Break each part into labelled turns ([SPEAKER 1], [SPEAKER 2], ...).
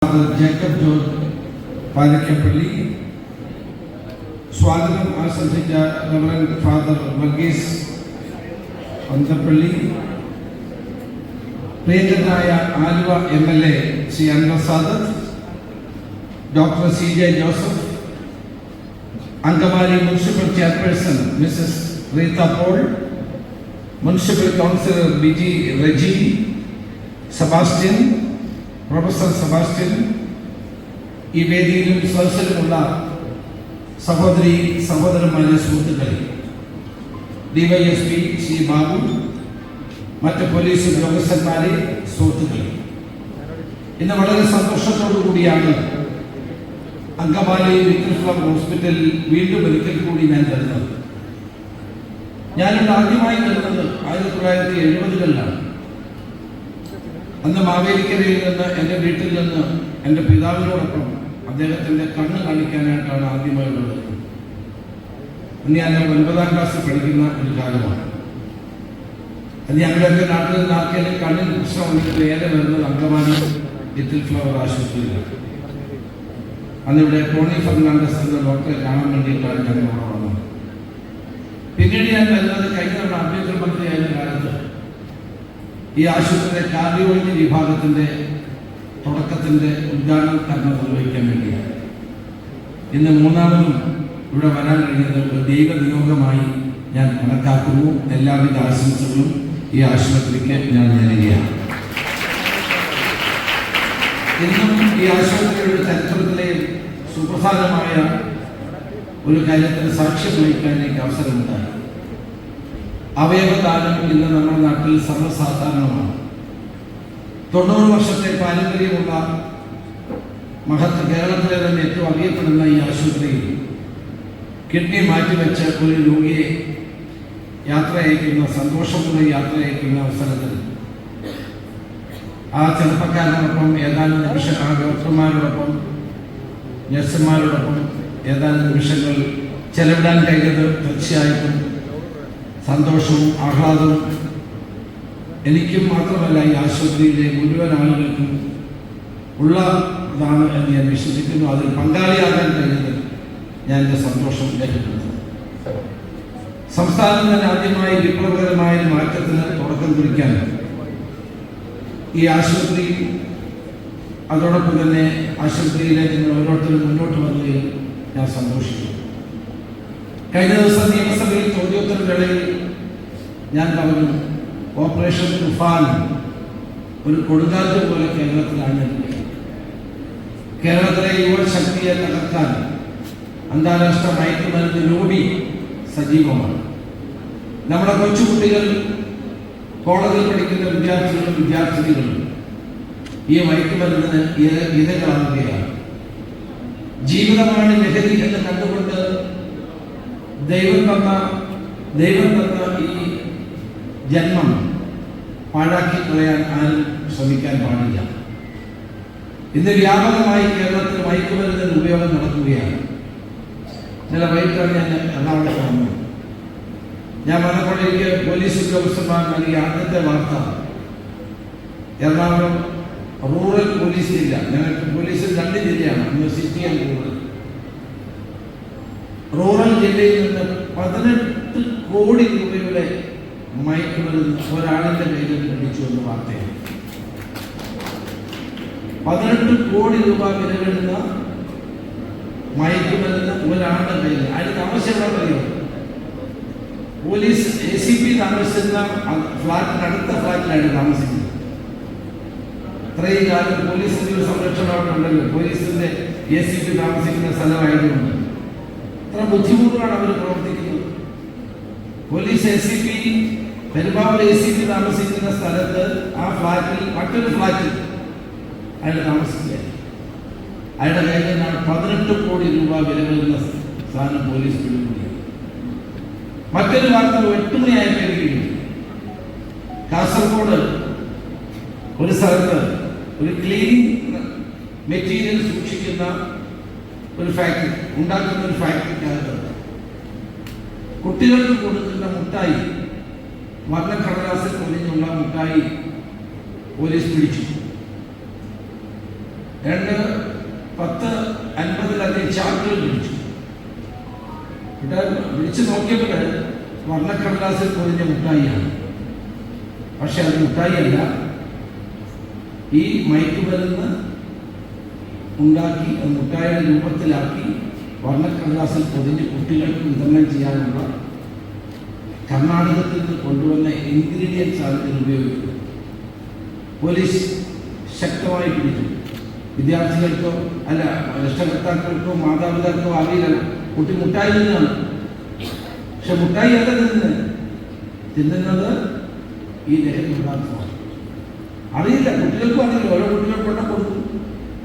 [SPEAKER 1] Jacob George Palakkappally, സ്വാഗതം ആശംസിച്ച reverend father Varghese Panthappally, പ്രിയങ്കരനായ Aluva MLA Shri Anwar Sadath, doctor CJ Joseph, Angamaly municipal chairperson Mrs Reetha Paul, municipal councillor Biji Reji, Sebastian, professor Sebastian, ഈ വേദിയിലും സദസ്സിലുമുള്ള സഹോദരി സഹോദരന്മാരെ, സുഹൃത്തുക്കളെ, DYSP ശ്രീ ബാബു, മറ്റ് പോലീസ് ഉദ്യോഗസ്ഥന്മാരെ, സുഹൃത്തുക്കളെ, ഇന്ന് വളരെ സന്തോഷത്തോടു കൂടിയാണ് അങ്കമാലി ലിറ്റിൽ ഫ്ലവർ ഹോസ്പിറ്റലിൽ വീണ്ടും ഒരിക്കൽ കൂടി ഞാൻ വരുന്നത്. ഞാനിവിടെ ആദ്യമായി വരുന്നത് 1970-കളിലാണ്. അന്ന് മാവേലിക്കരയിൽ നിന്ന് എൻ്റെ വീട്ടിൽ നിന്ന് എൻ്റെ പിതാവിനോടൊപ്പം അദ്ദേഹത്തിൻ്റെ കണ്ണ് കാണിക്കാനായിട്ടാണ് ആദ്യമായി ഉള്ളത്. അന്ന് ഞാൻ 9ാം ക്ലാസ്സിൽ പഠിക്കുന്ന ഒരു കാലമാണ്. അത് ഞങ്ങളുടെയൊക്കെ നാട്ടിൽ നിന്ന് ആർക്കെങ്കിലും കണ്ണിന് പ്രശ്നം വന്നിട്ട് നേരെ വരുന്നത് അങ്കമാലി ലിറ്റിൽ ഫ്ലവർ ആശുപത്രിയിലാണ്. അന്നിവിടെ ടോണി ഫെർണാണ്ടസ് എന്ന ഡോക്ടറെ കാണാൻ വേണ്ടിയിട്ടാണ് ഞങ്ങൾ അവിടെ വന്നത്. പിന്നീട് ഞാൻ വരുന്നത് കഴിഞ്ഞ തവണ ആഭ്യന്തരമന്ത്രിയായിരുന്ന കാലത്ത് ഈ ആശുപത്രിയിലെ കാർഡിയോളജി വിഭാഗത്തിൻ്റെ തുടക്കത്തിൻ്റെ ഉദ്ഘാടനം കർമ്മം നിർവഹിക്കാൻ വേണ്ടിയാണ്. ഇന്ന് മൂന്നാമതും ഇവിടെ വരാൻ കഴിഞ്ഞത് ഒരു ദൈവനിയോഗമായി ഞാൻ കണക്കാക്കുന്നു. എല്ലാവിധ ആശംസകളും ഈ ആശുപത്രിക്ക് ഞാൻ നേരുകയാണ്. ഇന്നും ഈ ആശുപത്രിയുടെ ചരിത്രത്തിലെ സുപ്രധാനമായ ഒരു കാര്യത്തിന് സാക്ഷ്യം വഹിക്കാൻ എനിക്ക് അവസരമുണ്ടായി. അവയവദാനം ഇന്ന് നമ്മുടെ നാട്ടിൽ സർവ്വസാധാരണമാണ്. 90 വർഷത്തെ പാരമ്പര്യമുള്ള മഹത്ത് കേരളത്തിലെ തന്നെ ഏറ്റവും അറിയപ്പെടുന്ന ഈ ആശുപത്രിയിൽ കിഡ്നി മാറ്റിവെച്ച ഒരു രോഗിയെ യാത്ര അയക്കുന്ന, സന്തോഷപൂർവ്വ യാത്ര അയക്കുന്ന അവസരത്തിൽ ആ ചെറുപ്പക്കാരനോടൊപ്പം ഏതാനും നിമിഷം, ആ ഡോക്ടർമാരോടൊപ്പം നഴ്സുമാരോടൊപ്പം ഏതാനും നിമിഷങ്ങൾ ചെലവിടാൻ കഴിഞ്ഞത് തീർച്ചയായിട്ടും സന്തോഷവും ആഹ്ലാദവും എനിക്കും മാത്രമല്ല ഈ ആശുപത്രിയിലെ മുഴുവൻ ആളുകൾക്കും ഉള്ളതാണ് എന്ന് ഞാൻ വിശ്വസിക്കുന്നു. അതിൽ പങ്കാളിയാകാൻ കഴിഞ്ഞത് ഞാൻ എൻ്റെ സന്തോഷം രേഖപ്പെടുത്തുന്നു. സംസ്ഥാനം തന്നെ ആദ്യമായി വിപ്ലവകരമായ മാറ്റത്തിന് തുടക്കം കുറിക്കാൻ ഈ ആശുപത്രി, അതോടൊപ്പം തന്നെ ആശുപത്രിയിലെ നിങ്ങൾ ഓരോരുത്തരും മുന്നോട്ട് വന്നതിൽ ഞാൻ സന്തോഷിക്കുന്നു. കഴിഞ്ഞ ദിവസം നിയമസഭയിൽ ചോദ്യോത്തര വേളയിൽ ഞാൻ പറഞ്ഞു, ഓപ്പറേഷൻ തുഫാൻ ഒരു കൊടുങ്കാറ്റ് പോലെ കേരളത്തിലാണ്. കേരളത്തിലെ യുവശക്തിയെ തകർക്കാൻ അന്താരാഷ്ട്ര മയക്കുമരുന്ന് ലോബി സജീവമാണ്. നമ്മുടെ കൊച്ചുകുട്ടികൾ, കോളേജിൽ പഠിക്കുന്ന വിദ്യാർത്ഥികളും വിദ്യാർത്ഥിനികളും ഈ മയക്കുമരുന്നിന് ഇരകളാവുകയാണ്. ജീവിതമാണ് ലഹരി എന്ന് കണ്ടുകൊണ്ട് ദൈവം തന്ന ഈ ജന്മം പാഴാക്കി കളയാൻ ആരും ശ്രമിക്കാൻ പാടില്ല. ഇന്ന് വ്യാപകമായി കേരളത്തിൽ മയക്കുമരുന്നിന് ഉപയോഗം നടക്കുകയാണ്. ചില വൈകിട്ടാണ് ഞാൻ എറണാകുളത്ത് വന്നത്. ഞാൻ വന്നപ്പോൾ എനിക്ക് പോലീസ് ഉദ്യോഗസ്ഥന്മാർ നൽകിയ ആദ്യത്തെ വാർത്ത, എറണാകുളം റൂറൽ പോലീസ് ജില്ല, ഞങ്ങൾക്ക് പോലീസിൽ 2 ജില്ലയാണ്, ഒന്ന് സിറ്റി ആൻഡ് റൂറൽ. റൂറൽ ജില്ലയിൽ നിന്ന് 18 കോടി രൂപയുടെ മയക്കുമരുന്ന് ഒരാളിന്റെ കയ്യിൽ പിടിച്ചു എന്ന് വാർത്തയാണ്. 18 കോടി രൂപ വില വരുന്ന മയക്കുമരുന്ന് ഒരാളുടെ കയ്യിൽ. അതിന് താമസിക്കാൻ അറിയോ? പോലീസ് ACP താമസിക്കുന്ന ഫ്ലാറ്റിന് അടുത്ത ഫ്ലാറ്റിലാണ് താമസിക്കുന്നത്. ഇത്രയും കാലം പോലീസിന്റെ ഒരു സംരക്ഷണം അവിടെ ഉണ്ടല്ലോ, പോലീസിന്റെ ACP താമസിക്കുന്ന സ്ഥലമായതുകൊണ്ട് ഇത്ര ബുദ്ധിമുട്ടാണ് അവർ പ്രവർത്തിക്കുന്നത്. പോലീസ് ACP പെരുമ്പാവൂർ ACP താമസിക്കുന്ന സ്ഥലത്ത് ആ ഫ്ലാറ്റിൽ മറ്റൊരു ഫ്ലാറ്റിൽ അയാൾ താമസിക്കുക. അയാളുടെ കയ്യിൽ നിന്നാണ് 18 കോടി രൂപ വില വരുന്ന സാധനം പോലീസ് പിടികൂടി. മറ്റൊരു വാർത്ത 8 മണിയായപ്പോഴേക്കും കാസർഗോഡ് ഒരു സ്ഥലത്ത് ഒരു ക്ലീനിങ് മെറ്റീരിയൽ സൂക്ഷിക്കുന്ന ഒരു ഫാക്ടറി ഉണ്ടാക്കുന്ന ഒരു ഫാക്ടറിക്കകത്ത് കുട്ടികൾക്ക് കൊടുക്കുന്ന മുട്ടായി, വർണ്ണക്കടലാസിൽ പൊതിഞ്ഞുള്ള മുട്ടായി പോലീസ് പിടിച്ചു. 50 ചാക്കുകൾ പിടിച്ചു. വിളിച്ചു നോക്കിയപ്പോൾ വർണ്ണക്കടലാസിൽ പൊതിഞ്ഞ മുട്ടായിയാണ്. പക്ഷെ അത് മുട്ടായിയല്ല, ഈ മയക്കുമരുന്ന് ഉണ്ടാക്കി അത് മുട്ടായിയുടെ രൂപത്തിലാക്കി വർണ്ണക്കടലാസിൽ പൊതിഞ്ഞ് കുട്ടികൾക്ക് വിതരണം ചെയ്യാനുള്ള കർണാടകത്തിൽ നിന്ന് കൊണ്ടുവന്ന ഇൻഗ്രീഡിയൻസ് ആണ് ഇതിൽ ഉപയോഗിക്കുന്നത്. പോലീസ് ശക്തമായി പിടിച്ചു. വിദ്യാർത്ഥികൾക്കോ അല്ല രക്ഷകർത്താക്കൾക്കോ മാതാപിതാക്കൾക്കോ അറിയില്ല കുട്ടി മുട്ടായി നിന്നാണ്. പക്ഷെ മുട്ടായി അല്ല തിന്നുന്നത് ഈ ലഹരി പദാർത്ഥമാണ്. അറിയില്ല, കുട്ടികൾക്കും അറിയില്ല. ഓരോ കുട്ടികൾ കൊണ്ട കൊടുക്കും.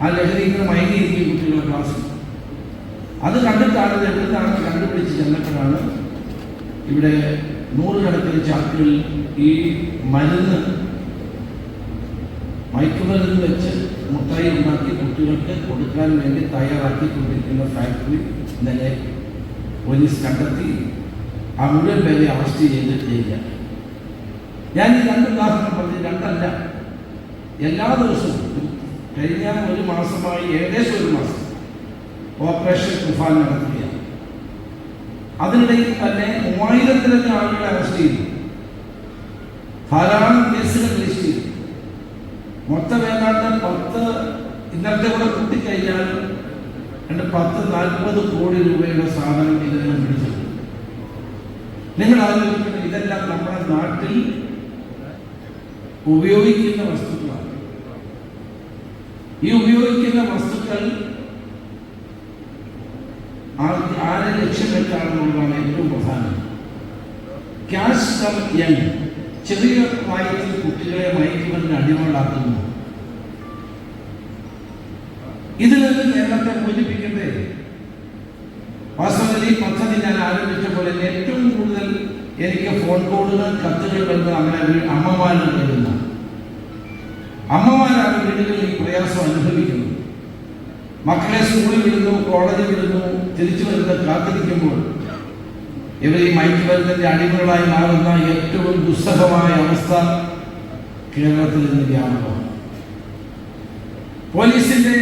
[SPEAKER 1] ആ ലഹരി ഇങ്ങനെ മയങ്ങിയിരിക്കും കുട്ടികളുടെ ക്ലാസ്സിൽ. അത് കണ്ടിട്ടാണ് എവിടുന്നാണ് കണ്ടുപിടിച്ച് ചെന്നപ്പോഴാണ് ഇവിടെ 100 കണക്കിന് ചാക്കുകളിൽ ഈ മയക്കുമരുന്ന് വെച്ച് മുട്ടായി ഉണ്ടാക്കി കുട്ടികൾക്ക് കൊടുക്കാൻ വേണ്ടി തയ്യാറാക്കിക്കൊണ്ടിരിക്കുന്ന ഫാക്ടറി ഇന്നലെ പോലീസ് കണ്ടെത്തി. ആ മുഴുവൻ പേരെ അറസ്റ്റ് ചെയ്തിട്ടില്ല. ഞാൻ ഈ 2 ഉദാഹരണം പറഞ്ഞു, 2 അല്ല, എല്ലാ ദിവസവും കഴിഞ്ഞ 1 മാസമായി ഏകദേശം 1 മാസം ഓപ്പറേഷൻ തുഫാൻ നടത്തുകയാണ്. അതിനിടയിൽ തന്നെ 3000-ത്തിലധികം ആളുകളെ അറസ്റ്റ് ചെയ്തു. ധാരാളം കേസുകൾ രജിസ്റ്റർ ചെയ്തു. മൊത്തം ഏതാണ്ട് 10 ഇന്നത്തെ കൂടെ കൂട്ടിക്കഴിഞ്ഞാൽ 40 കോടി രൂപയുടെ സാധനം ഇതിനെ പിടിച്ചത്. നിങ്ങൾ ആലോചിക്കുന്നത് ഇതെല്ലാം നമ്മുടെ നാട്ടിൽ ഉപയോഗിക്കുന്ന വസ്തുക്കളാണ്. ഈ ഉപയോഗിക്കുന്ന വസ്തുക്കൾ ആരെ ലക്ഷ്യം വെച്ചാണെന്നുള്ളതാണ് ഏറ്റവും പ്രധാനം. ക്യാഷ് കം യങ്, ചെറിയ പ്രായത്തിൽ കുട്ടികളെ മയക്കുമരുന്നിന് അടിമകളാക്കുന്നു. ഇതിൽ നിന്ന് കേരളത്തെ മോചിപ്പിക്കണ്ടേ? വാസ്തവത്തിൽ ഈ പദ്ധതി ഞാൻ ആരംഭിച്ചപ്പോൾ ഏറ്റവും കൂടുതൽ എനിക്ക് ഫോൺ കോളുകൾ കത്തുകൾ വരുന്നത് അങ്ങനെ അമ്മമാരിൽ വരുന്ന അമ്മമാരാണ് വീടുകളിൽ ഈ പ്രയാസം അനുഭവിക്കുന്നത്. മക്കളെ സ്കൂളിൽ വിടുന്നു, കോളേജിൽ വിടുന്നു, തിരിച്ചു വരുന്നത് കാത്തിരിക്കുമ്പോൾ ഇവർ ഈ മയക്കുമരുന്നിന്റെ അടിമകളായി മാറുന്ന ഏറ്റവും ദുസ്സഹമായ അവസ്ഥ കേരളത്തിൽ നിന്ന് വ്യാപകമാണ്. പോലീസിന്റെ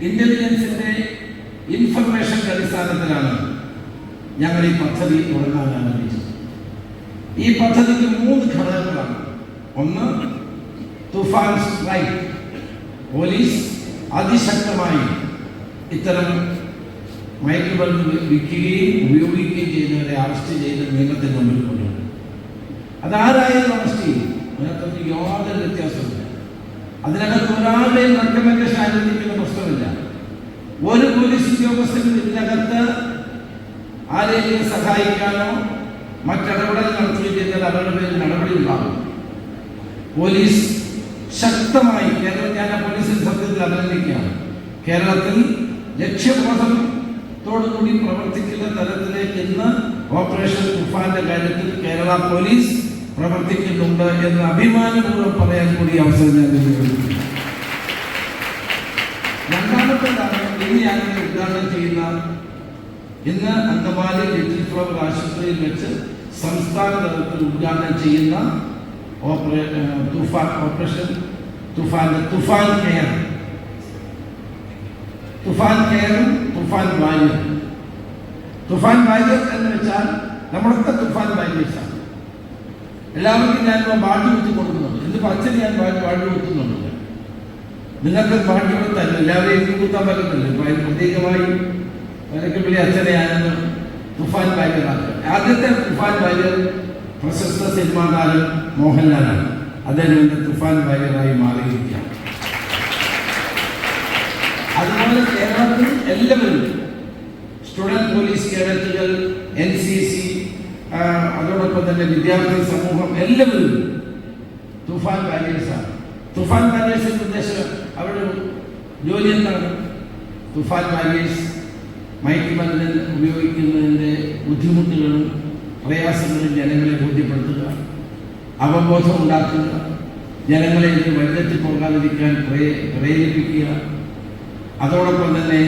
[SPEAKER 1] ഇന്റലിജൻസിന്റെ ഇൻഫർമേഷന്റെ അടിസ്ഥാനത്തിലാണ് ഞങ്ങൾ ഈ പദ്ധതി തുടങ്ങാൻ ആരംഭിച്ചത്. ഈ പദ്ധതിക്ക് 3 ഘടകങ്ങളാണ്. ഒന്ന്, തുഫാൻ സ്ട്രൈക്ക്. പോലീസ് അതിശക്തമായി ഇത്തരം മയക്കുമരുന്ന് വിൽക്കുകയും ഉപയോഗിക്കുകയും ചെയ്യുന്നവരെ അറസ്റ്റ് ചെയ്ത് നിയമത്തിന് മുമ്പിൽ കൊണ്ടുവരും. അതാരായാലും അറസ്റ്റ് ചെയ്യും. അതിനകത്തൊന്നും യാതൊരു വ്യത്യാസമില്ല. അതിനകത്ത് ഒരാളുടെയും റെക്കമെൻഡേഷൻ അനുവദിക്കുന്ന പ്രശ്നമില്ല. ഒരു പോലീസ് ഉദ്യോഗസ്ഥനും ഇതിനകത്ത് ആരെയും സഹായിക്കാനോ മറ്റിടപെടൽ നടത്തുകയും ചെയ്താൽ അവരുടെ പേരിൽ നടപടി ഉണ്ടാകും. പോലീസ് ശക്തമായി ഞാൻ പോലീസിന്റെ സത്യത്തിൽ അഭിനന്ദിക്കുകയാണ്. കേരളത്തിൽ ലക്ഷ്യബോധത്തോടുകൂടി പ്രവർത്തിക്കുന്ന തരത്തിലേക്ക് ഇന്ന് ഓപ്പറേഷൻ തുഫാന്റെ കാര്യത്തിൽ കേരള പോലീസ് പ്രവർത്തിക്കുന്നുണ്ട് എന്ന് അഭിമാനപൂർവ്വം പറയാൻ കൂടി അവസരം ഞാൻ ഉപയോഗിക്കുന്നു. രണ്ടാമത്തേതാണ് ഇനി ഞങ്ങൾ ഉദ്ഘാടനം ചെയ്യുന്ന ഇന്ന് അങ്കമാലി ലിറ്റിൽ ഫ്ലവർ ആശുപത്രിയിൽ വെച്ച് സംസ്ഥാന തലത്തിൽ ഉദ്ഘാടനം ചെയ്യുന്ന ഓപ്പറേഷൻ തുഫാന്റെ തുഫാൻ കെയറും തുഫാൻ വാര്യർ. തുഫാൻ വാര്യർ എന്ന് വെച്ചാൽ നമ്മളൊക്കെ തുഫാൻ വാര്യർസാണ്. എല്ലാവർക്കും ഞാൻ ബാഡ്ജ് കുത്തി കൊടുക്കുന്നുണ്ട്. ഇന്നിപ്പോൾ അച്ഛന് ഞാൻ ബാഡ്ജ് കുത്തുന്നുണ്ട്. നിങ്ങൾക്ക് ബാഡ്ജ് കൊടുത്തല്ല, എല്ലാവരെയും എനിക്ക് കുത്താൻ പറ്റത്തില്ല. ഇപ്പോൾ അതിന് പ്രത്യേകമായി വരക്കപ്പിള്ളി അച്ഛനെ ഞാനൊന്ന് തുഫാൻ വാര്യറാക്കുക. ആദ്യത്തെ തുഫാൻ വാര്യർ പ്രശസ്ത സിനിമാ താരം മോഹൻലാലാണ്. അദ്ദേഹം ഇന്ന് തുഫാൻ വാര്യറായി മാറിയിരിക്കുകയാണ്. അതുപോലെ കേരളത്തിൽ എല്ലാവരും സ്റ്റുഡന്റ് പോലീസ് കേഡറ്റുകൾ, NCC, അതോടൊപ്പം തന്നെ വിദ്യാർത്ഥി സമൂഹം എല്ലാവരും തുഫാൻ വാരിയേഴ്സാണ്. തുഫാൻ വാരിയേഴ്സിന്റെ ഉദ്ദേശം അവരുടെ ജോലി എന്താണ്? തുഫാൻ വാരിയേഴ്സ് മയക്കുമരുന്ന് ഉപയോഗിക്കുന്നതിൻ്റെ ബുദ്ധിമുട്ടുകളും പ്രയാസങ്ങളും ജനങ്ങളെ ബോധ്യപ്പെടുത്തുക, അവബോധം ഉണ്ടാക്കുക, ജനങ്ങളെ ഇത് വഴിതെറ്റി പോകാതിരിക്കാൻ പ്രേരിപ്പിക്കുക. അതോടൊപ്പം തന്നെ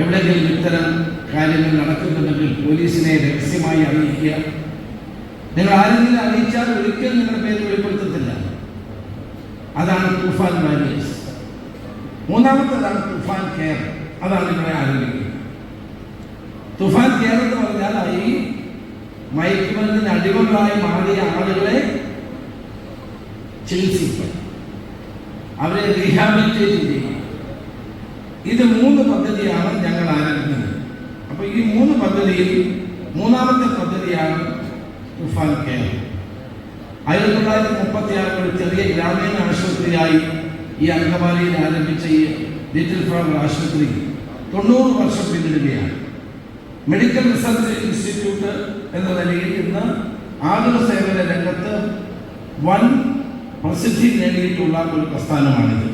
[SPEAKER 1] എവിടെയെങ്കിലും ഇത്തരം കാര്യങ്ങൾ നടക്കുന്നുണ്ടെങ്കിൽ പോലീസിനെ രഹസ്യമായി അറിയിക്കുക. നിങ്ങൾ ആരെങ്കിലും അറിയിച്ചാൽ ഒരിക്കലും നിങ്ങളുടെ പേര് വെളിപ്പെടുത്തത്തില്ല. അതാണ് തുഫാൻ വാരിയേഴ്സ്. മൂന്നാമത്തേതാണ് തുഫാൻ കെയർ. അതാണ് ഇവിടെ ആരംഭിക്കുന്നത്. തുഫാൻ കെയർ എന്ന് പറഞ്ഞാൽ ഈ മയക്കുമരുന്നിന് അടിമകളായി മാറിയ ആളുകളെ ചികിത്സിക്കുക, അവരെ റീഹാബിലിറ്റേറ്റ് ചെയ്യുക. ഇത് 3 പദ്ധതിയാണ് ഞങ്ങൾ ആരംഭിക്കുന്നത്. അപ്പൊ ഈ 3 പദ്ധതിയിൽ മൂന്നാമത്തെ പദ്ധതിയാണ് തുഫാൻ കെയർ. 1936 ഒരു ചെറിയ ഗ്രാമീണ ആശുപത്രിയായി ഈ അങ്കമാലിയിൽ ആരംഭിച്ച ഈ ലിറ്റിൽ ഫ്ലവർ ആശുപത്രി 90 വർഷം പിന്നിടുകയാണ്. മെഡിക്കൽ റിസർച്ച് ഇൻസ്റ്റിറ്റ്യൂട്ട് എന്ന നിലയിൽ ഇന്ന് ആതുര സേവന രംഗത്ത് വൻ പ്രസിദ്ധി നേടിയിട്ടുള്ള ഒരു പ്രസ്ഥാനമാണിത്.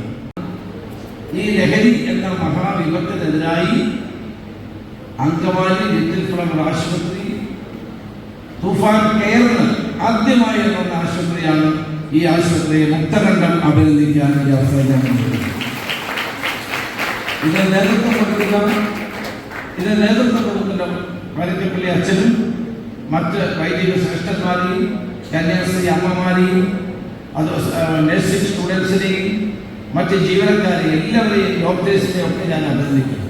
[SPEAKER 1] ഈ ലഹരി എന്ന മഹാവിപത്തിനെതിരായി അങ്കമാലി ലിറ്റിൽ ഫ്ലവർ ആശുപത്രി തുഫാൻ കെയറിന് ആദ്യമായി വന്ന ആശുപത്രിയാണ്. ഈ ആശുപത്രിയെ മുക്തകണ്ഠം അഭിനന്ദിക്കാൻ ഈ അവസരം ഇതിന് നേതൃത്വം കൊടുക്കുന്ന വരക്കപ്പള്ളി അച്ഛനും മറ്റ് വൈദിക ശ്രേഷ്ഠന്മാരെയും കന്യാസ്ത്രീ അമ്മമാരെയും അത് നഴ്സിംഗ് സ്റ്റുഡൻസിനെയും മറ്റ് ജീവനക്കാരെയും എല്ലാവരെയും ഡോക്ടേഴ്സിനെയും ഒക്കെ ഞാൻ അഭിനന്ദിക്കുന്നു.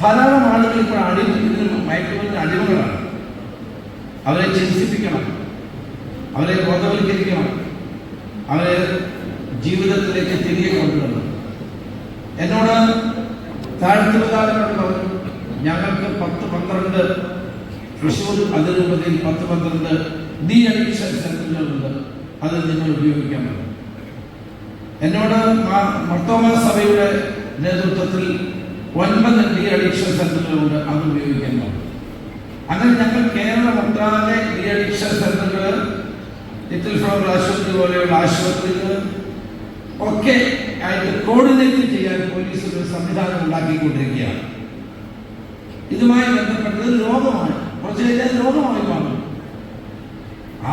[SPEAKER 1] ധാരാളം ആളുകൾ ഇപ്പോൾ മയക്കുമരുന്നിന് അടിമകളാണ്. അവരെ ചികിത്സിപ്പിക്കണം, അവരെ ബോധവൽക്കരിക്കണം, അവരെ ജീവിതത്തിലേക്ക് തിരികെ കൊണ്ടുവരണം. എന്നോട് താഴ്ത്തുകാരനോട് പറഞ്ഞു, ഞങ്ങൾക്ക് 10-12 തൃശ്ശൂർ അതിരൂപതയിൽ 10-12 ഡി അഡിക്ഷൻ സെന്ററുകളുണ്ട്, അത് നിങ്ങൾ ഉപയോഗിക്കാൻ പറ്റും. എന്നോട് മർത്തോമ സഭയുടെ നേതൃത്വത്തിൽ 9 ഡി അഡിക്ഷൻ സെന്ററുകളുണ്ട്, അത് ഉപയോഗിക്കാൻ പറ്റും. അങ്ങനെ ഞങ്ങൾ കേരളം ഒട്ടാകെ ഡി അഡിക്ഷൻ സെന്ററുകൾ, ലിറ്റിൽ ഫ്ലവർ ആശുപത്രി പോലെയുള്ള ആശുപത്രികൾ ഒക്കെ ആയിട്ട് കോർഡിനേറ്റ് ചെയ്യാൻ പോലീസ് ഒരു സംവിധാനം ഉണ്ടാക്കിക്കൊണ്ടിരിക്കുകയാണ്. ഇതുമായി ബന്ധപ്പെട്ടത് രോഗമാണ്, കുറച്ച് കഴിഞ്ഞാൽ രോഗമായി മാറും.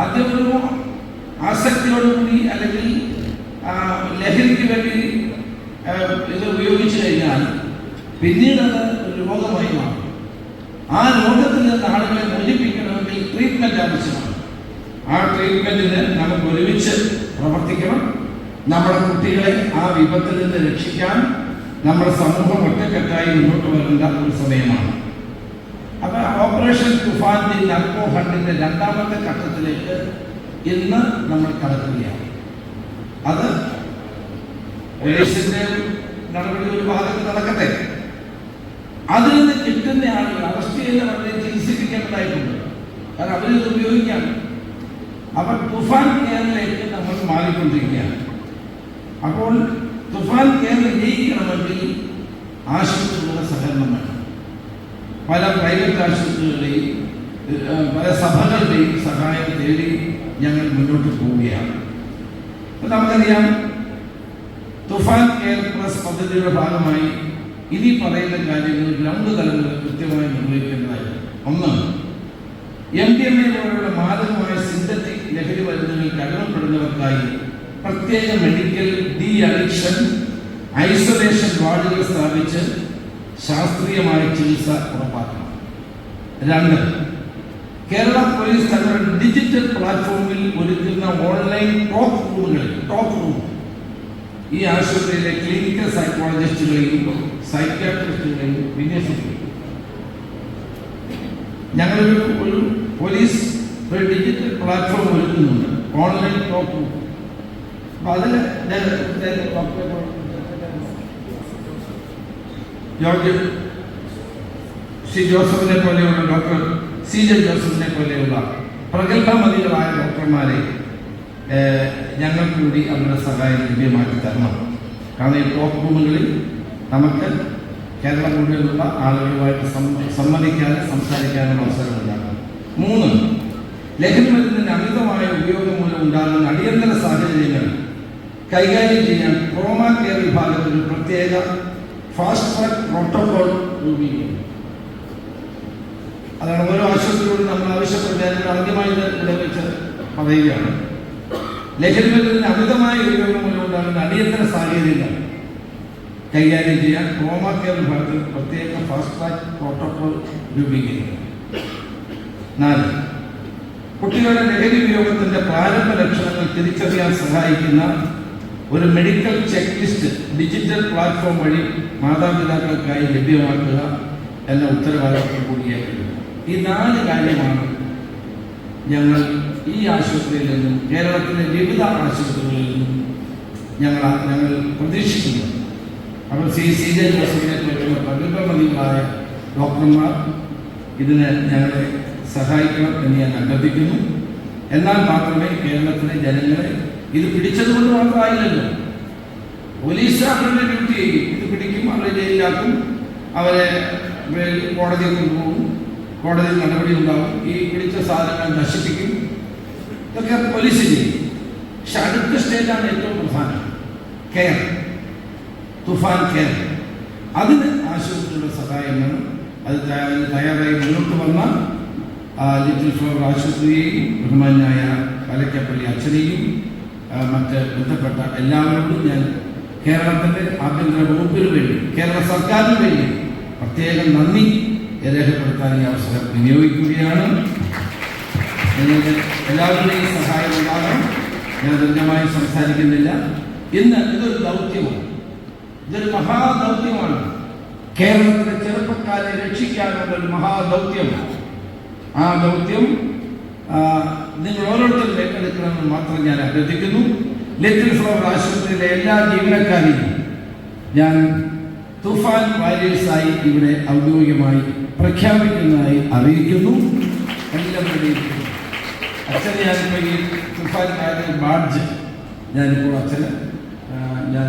[SPEAKER 1] ആദ്യം ഒരു ആസക്തിയോടുകൂടി അല്ലെങ്കിൽ ലഹരിക്ക് വേണ്ടി ഇത് ഉപയോഗിച്ചു കഴിഞ്ഞാൽ പിന്നീട് അത് ഒരു രോഗമായി മാറും. ആ രോഗത്തിൽ നിന്ന് ആളുകളെ മോചിപ്പിക്കണമെങ്കിൽ ട്രീറ്റ്മെന്റ് ആവശ്യമാണ്. ആ ട്രീറ്റ്മെന്റിന് നമുക്ക് ഒരുമിച്ച് പ്രവർത്തിക്കണം. നമ്മുടെ കുട്ടികളെ ആ വിപത്തിൽ നിന്ന് രക്ഷിക്കാൻ നമ്മുടെ സമൂഹം ഒറ്റക്കെട്ടായി മുന്നോട്ട് വരേണ്ട ഒരു സമയമാണ്. അപ്പൊ ഓപ്പറേഷൻ തുഫാൻ നർക്കോ ഫണ്ടിന്റെ 2ാമത്തെ ഘട്ടത്തിലേക്ക് ഇന്ന് നമ്മൾ കടക്കുകയാണ്. അത് പോലീസിന്റെ നടപടി ഒരു ഭാഗത്ത് നടക്കട്ടെ. അതിൽ നിന്ന് കിട്ടുന്ന ആളുകൾ അറസ്റ്റ് ചെയ്യുന്നവരെ ചികിത്സിപ്പിക്കേണ്ടതായിട്ടുണ്ട്. കാരണം അവരിത് ഉപയോഗിക്കാം. അപ്പൊ തുഫാൻ കെയറിലേക്ക് നമ്മൾ മാറിക്കൊണ്ടിരിക്കുകയാണ്. അപ്പോൾ തുഫാൻ കെയർ ജയിക്കണമെങ്കിൽ ആശുപത്രികളുടെ സഹകരണം വേണം. പല പ്രൈവറ്റ് ആശുപത്രികളുടെയും പല സഭകളുടെയും സഹായം തേടി ഞങ്ങൾ മുന്നോട്ട് പോവുകയാണ്. നമുക്കറിയാം, തുഫാൻ കെയർ പ്ലസ് പദ്ധതിയുടെ ഭാഗമായി ഇനി പറയുന്ന കാര്യങ്ങൾ 2 തലങ്ങളിൽ കൃത്യമായി നിർവഹിക്കുന്നതായിരുന്നു. ഒന്ന്, MDMA പോലുള്ള മാരകമായ സിന്തറ്റിക് ലഹരി മരുന്നുകളിൽ അടിമപ്പെടുന്നവർക്കായി പ്രത്യേക മെഡിക്കൽ ഡി അഡിക്ഷൻ ഐസൊലേഷൻ വാർഡുകൾ സ്ഥാപിച്ച് ശാസ്ത്രീയമായ ചികിത്സ ഉറപ്പാക്കണം. 2, കേരള പോലീസ് തങ്ങളുടെ ഡിജിറ്റൽ പ്ലാറ്റ്ഫോമിൽ ഒരുക്കുന്ന ഓൺലൈൻ ടോക്ക് റൂം ഈ ആശുപത്രിയിലെ ക്ലിനിക്കൽ സൈക്കോളജിസ്റ്റുകളെയും സൈക്യാട്രിസ്റ്റുകളെയും വിന്യസിക്കും. ഞങ്ങളൊരു പോലീസ് ഒരു ഡിജിറ്റൽ പ്ലാറ്റ്ഫോം ഒരുക്കുന്നുണ്ട്, ഓൺലൈൻ ടോക്ക് റൂം. അപ്പൊ അതിൽ ജോർജ് സി ജോസഫിനെ പോലെയുള്ള ഡോക്ടർ CJ ജോസഫിനെ പോലെയുള്ള പ്രഗത്ഭമതികളായ ഡോക്ടർമാരെ ഞങ്ങൾ കൂടി അവരുടെ സഹായം ലഭ്യമാക്കി തരണം. കാരണം ഈ ടോക്ക് റൂമുകളിൽ നമുക്ക് കേരളം മുഴുവനുള്ള ആളുകളുമായിട്ട് സംവദിക്കാനും സംസാരിക്കാനും അവസരമുണ്ടാകും. 3, ലഹരി മരുന്നിന്റെ അമിതമായ ഉപയോഗം മൂലം ഉണ്ടാകുന്ന അടിയന്തര സാഹചര്യങ്ങൾ കൈകാര്യം ചെയ്യാൻ ട്രോമ കെയർ വിഭാഗത്തിൽ പ്രത്യേക ഫാസ്റ്റ് ട്രാക്ക് പ്രോട്ടോകോൾ രൂപീകരിക്കും. അതാണ് ഓരോ ആശുപത്രിയോടും നമ്മൾ ആവശ്യപ്പെട്ട ആദ്യമായി ഇവിടെ വെച്ച് പറയുകയാണ്. ലഹരി മരുന്നിന്റെ അമിതമായ ഉപയോഗം മൂലം ഉണ്ടാകുന്ന അടിയന്തര സാഹചര്യങ്ങൾ കൈകാര്യം ചെയ്യാൻ ട്രോമ കെയർ വിഭാഗത്തിൽ പ്രത്യേക ഫാസ്റ്റ് ട്രാക്ക് പ്രോട്ടോകോൾ രൂപീകരിക്കും. 4, കുട്ടികളുടെ ലഹരി ഉപയോഗത്തിന്റെ പ്രാരംഭ ലക്ഷണങ്ങൾ തിരിച്ചറിയാൻ സഹായിക്കുന്ന ഒരു medical check list digital platform വഴി മാതാപിതാക്കൾക്കായി ലഭ്യമാക്കുക എന്ന ഉത്തരവാദിത്വം കൂടിയായിരുന്നു. ഈ 4 കാര്യമാണ് ഞങ്ങൾ ഈ ആശുപത്രിയിൽ നിന്നും കേരളത്തിലെ വിവിധ ആശുപത്രികളിൽ നിന്നും ഞങ്ങൾ പ്രതീക്ഷിക്കുന്നു. അപ്പോൾ CJ ജോസഫിനെ പോലുള്ള പ്രഗത്ഭമതികളായ ഡോക്ടർമാർ ഇതിന് ഞങ്ങളെ സഹായിക്കണം എന്ന് ഞാൻ അഭ്യർത്ഥിക്കുന്നു. എന്നാൽ മാത്രമേ കേരളത്തിലെ ജനങ്ങളെ ഇത് പിടിച്ചതുകൊണ്ട് മാത്രമായില്ലല്ലോ. പോലീസ് അവരുടെ ഡ്യൂട്ടി ചെയ്യും. ഇത് പിടിക്കും, അവരെ ജയിലിലാക്കും, അവരെ കോടതിയിൽ കൊണ്ടുപോകും, കോടതിയിൽ നടപടി ഉണ്ടാവും, ഈ പിടിച്ച സാധനങ്ങൾ നശിപ്പിക്കും, ഇതൊക്കെ പോലീസ് ചെയ്യും. പക്ഷെ അടുത്ത സ്റ്റേജാണ് ഏറ്റവും പ്രധാനം, കെയർ, തുഫാൻ കെയർ. അതിന് ആശുപത്രിയുടെ സഹായം വേണം. അത് തയ്യാറായി മുന്നോട്ട് വന്ന ലിറ്റിൽ ഫ്ലവർ ആശുപത്രിയെയും ബഹുമാനായ കലക്കപ്പള്ളി അച്ഛനെയും മറ്റ് ബന്ധപ്പെട്ട എല്ലാവരോടും ഞാൻ കേരളത്തിൻ്റെ ആഭ്യന്തര വകുപ്പിന് വേണ്ടി, കേരള സർക്കാരിന് വേണ്ടി പ്രത്യേകം നന്ദി രേഖപ്പെടുത്താൻ ഈ അവസരം വിനിയോഗിക്കുകയാണ്. നിങ്ങൾക്ക് എല്ലാവരുടെയും സഹായം ഉണ്ടാകണം. ഞാൻ ദീർഘമായി സംസാരിക്കുന്നില്ല. ഇന്ന് ഇതൊരു ദൗത്യമാണ്, ഇതൊരു മഹാദൗത്യമാണ്. കേരളത്തിലെ ചെറുപ്പക്കാരെ രക്ഷിക്കാനുള്ള ഒരു മഹാദൗത്യമാണ്. ആ ദൗത്യം നിങ്ങൾ ഓരോരുത്തരും ഏറ്റെടുക്കണമെന്ന് മാത്രം ഞാൻ അഭ്യർത്ഥിക്കുന്നു. ലിറ്റിൽ ഫ്ലവർ ആശുപത്രിയിലെ എല്ലാ ജീവനക്കാരെയും ഞാൻ തുഫാൻ വാരിയേഴ്സായി ഇവിടെ ഔദ്യോഗികമായി പ്രഖ്യാപിക്കുന്നതായി അറിയിക്കുന്നു. എല്ലാവരുടെയും അച്ഛനെ ഞാനിപ്പോൾ ഈ തുഫാൻ ബാഡ്ജ് ഞാനിപ്പോൾ അച്ഛന് ഞാൻ